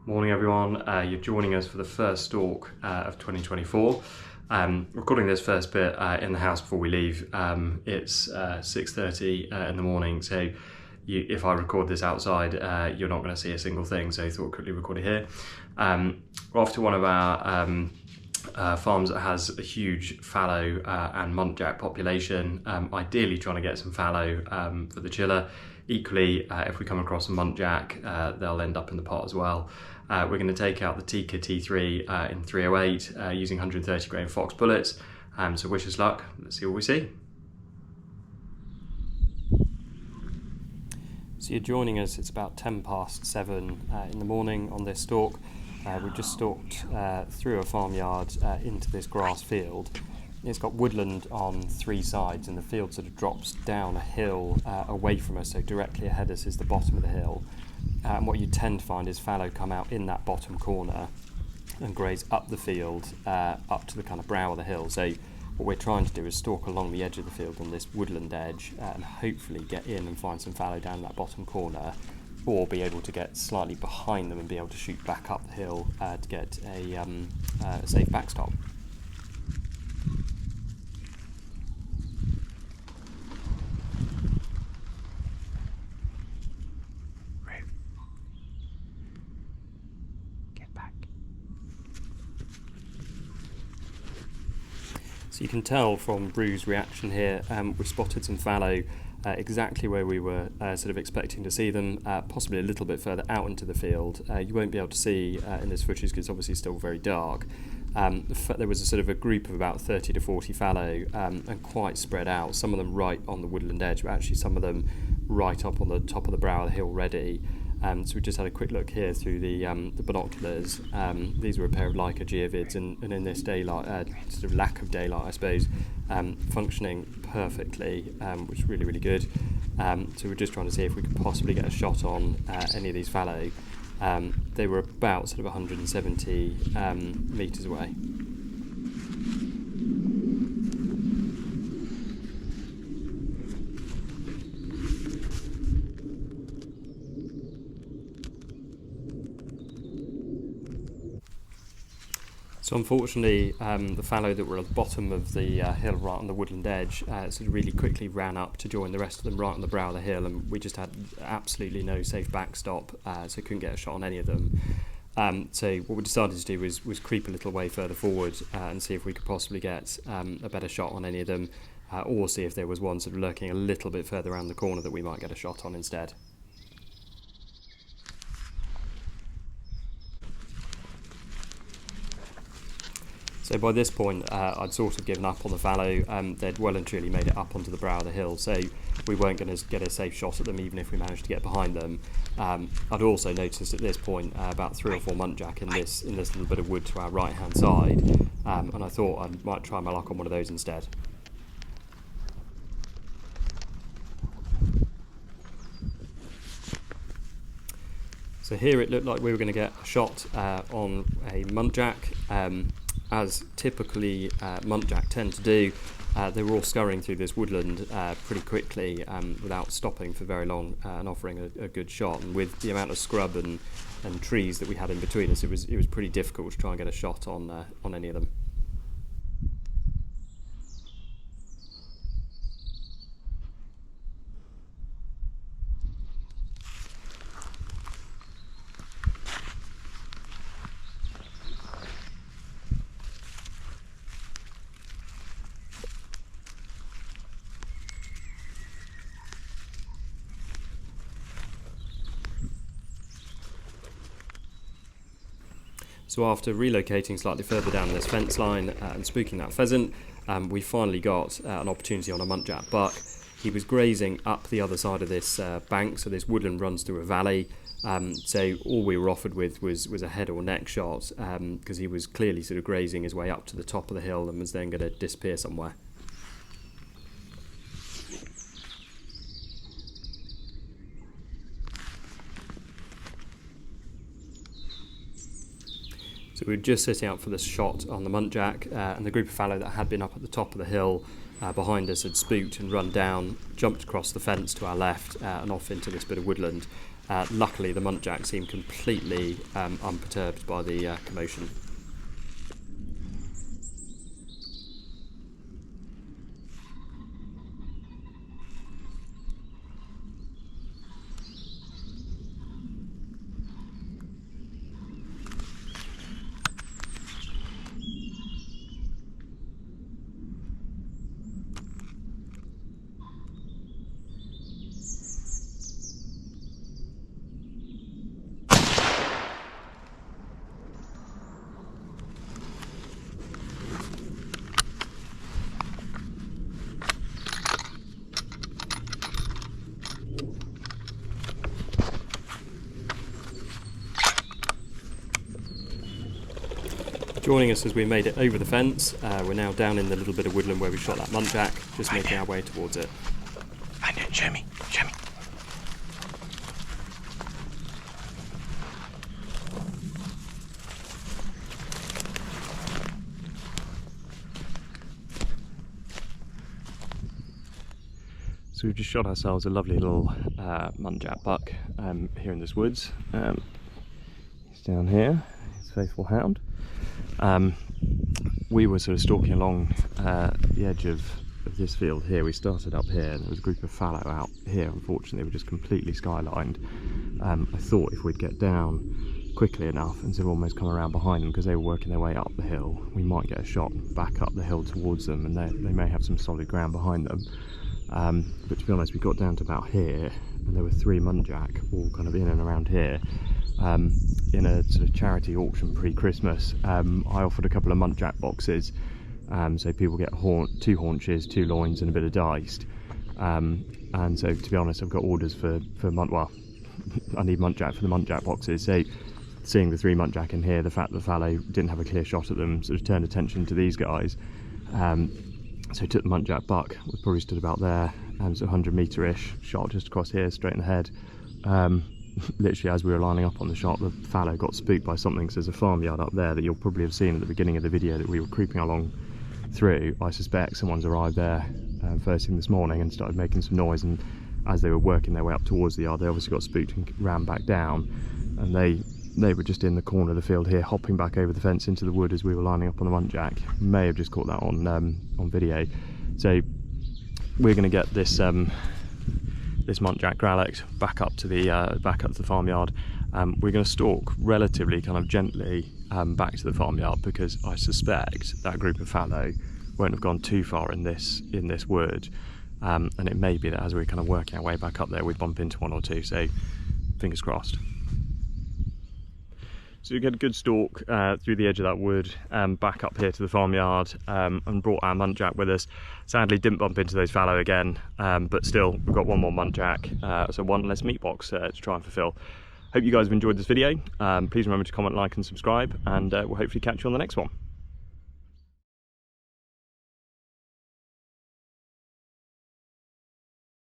Morning everyone, you're joining us for the first stalk of 2024. Recording this first bit in the house before we leave. It's 6:30 in the morning, so if I record this outside, you're not going to see a single thing, so I thought I'd quickly record it here. We're off to one of our farms that has a huge fallow and muntjac population, ideally trying to get some fallow for the chiller. Equally, if we come across a muntjac, they'll end up in the pot as well. We're going to take out the Tikka T3 in 308 using 130 grain Fox bullets. So wish us luck. Let's see what we see. So you're joining us, it's about 7:10 in the morning on this stalk. We've just stalked through a farmyard into this grass field. It's got woodland on three sides, and the field sort of drops down a hill away from us, so directly ahead of us is the bottom of the hill. And what you tend to find is fallow come out in that bottom corner and graze up the field, up to the kind of brow of the hill. So what we're trying to do is stalk along the edge of the field on this woodland edge and hopefully get in and find some fallow down that bottom corner, or be able to get slightly behind them and be able to shoot back up the hill to get a safe backstop. So you can tell from Bru's reaction here, we spotted some fallow exactly where we were sort of expecting to see them, possibly a little bit further out into the field. You won't be able to see in this footage because it's obviously still very dark. There was a sort of a group of about 30 to 40 fallow and quite spread out, some of them right on the woodland edge, but actually some of them right up on the top of the brow of the hill ready. So we just had a quick look here through the binoculars. These were a pair of Leica geovids, and in this daylight, sort of lack of daylight, I suppose, functioning perfectly, which is really, really good. So we're just trying to see if we could possibly get a shot on any of these fallow. They were about sort of 170 metres away. So unfortunately, the fallow that were at the bottom of the hill right on the woodland edge sort of really quickly ran up to join the rest of them right on the brow of the hill, and we just had absolutely no safe backstop, so couldn't get a shot on any of them. So what we decided to do was creep a little way further forward and see if we could possibly get a better shot on any of them, or see if there was one sort of lurking a little bit further around the corner that we might get a shot on instead. So by this point, I'd sort of given up on the fallow. They'd well and truly made it up onto the brow of the hill, so we weren't going to get a safe shot at them even if we managed to get behind them. I'd also noticed at this point about 3 or 4 muntjac in this little bit of wood to our right-hand side, and I thought I might try my luck on one of those instead. So here it looked like we were going to get a shot on a muntjac. As typically muntjac tend to do, they were all scurrying through this woodland pretty quickly without stopping for very long and offering a good shot. And with the amount of scrub and trees that we had in between us, it was pretty difficult to try and get a shot on any of them. So after relocating slightly further down this fence line and spooking that pheasant, we finally got an opportunity on a Muntjac Buck. He was grazing up the other side of this bank, so this woodland runs through a valley. So all we were offered with was a head or neck shot, because he was clearly sort of grazing his way up to the top of the hill and was then going to disappear somewhere. So we were just setting up for this shot on the Muntjac, and the group of fallow that had been up at the top of the hill behind us had spooked and run down, jumped across the fence to our left and off into this bit of woodland. Luckily, the muntjac seemed completely unperturbed by the commotion. Joining us as we made it over the fence, we're now down in the little bit of woodland where we shot that muntjac, just making our way towards it. Find it, show me, show me. So we've just shot ourselves a lovely little Muntjac Buck here in this woods. He's down here, his faithful hound. We were sort of stalking along the edge of this field here. We started up here, and there was a group of fallow out here. Unfortunately, they were just completely skylined. I thought if we'd get down quickly enough and sort of almost come around behind them, because they were working their way up the hill, we might get a shot back up the hill towards them, and they may have some solid ground behind them. But to be honest, we got down to about here, and there were 3 muntjac all kind of in and around here. In a sort of charity auction pre-Christmas, I offered a couple of muntjac boxes, so people get 2 haunches, 2 loins and a bit of diced. And so to be honest, I've got orders for well, I need muntjac for the muntjac boxes. So seeing the 3 muntjac in here, the fact that Fallow didn't have a clear shot at them sort of turned attention to these guys. So took the Muntjac Buck, was probably stood about there, so 100 metre-ish, shot just across here, straight in the head. Literally as we were lining up on the shot, the fallow got spooked by something. So there's a farmyard up there that you'll probably have seen at the beginning of the video that we were creeping along through. I suspect someone's arrived there first thing this morning and started making some noise, and as they were working their way up towards the yard, they obviously got spooked and ran back down, and they were just in the corner of the field here, hopping back over the fence into the wood as we were lining up on the muntjac. May have just caught that on video. So we're going to get this this muntjac growlix back up to the farmyard. We're going to stalk relatively kind of gently back to the farmyard, because I suspect that group of fallow won't have gone too far in this wood, and it may be that as we're kind of working our way back up there, we bump into 1 or 2. So fingers crossed. So we get a good stalk through the edge of that wood, back up here to the farmyard, and brought our muntjac with us. Sadly didn't bump into those fallow again, but still we've got 1 more muntjac, so 1 less meat box to try and fulfill. Hope you guys have enjoyed this video. Please remember to comment, like and subscribe, and we'll hopefully catch you on the next one.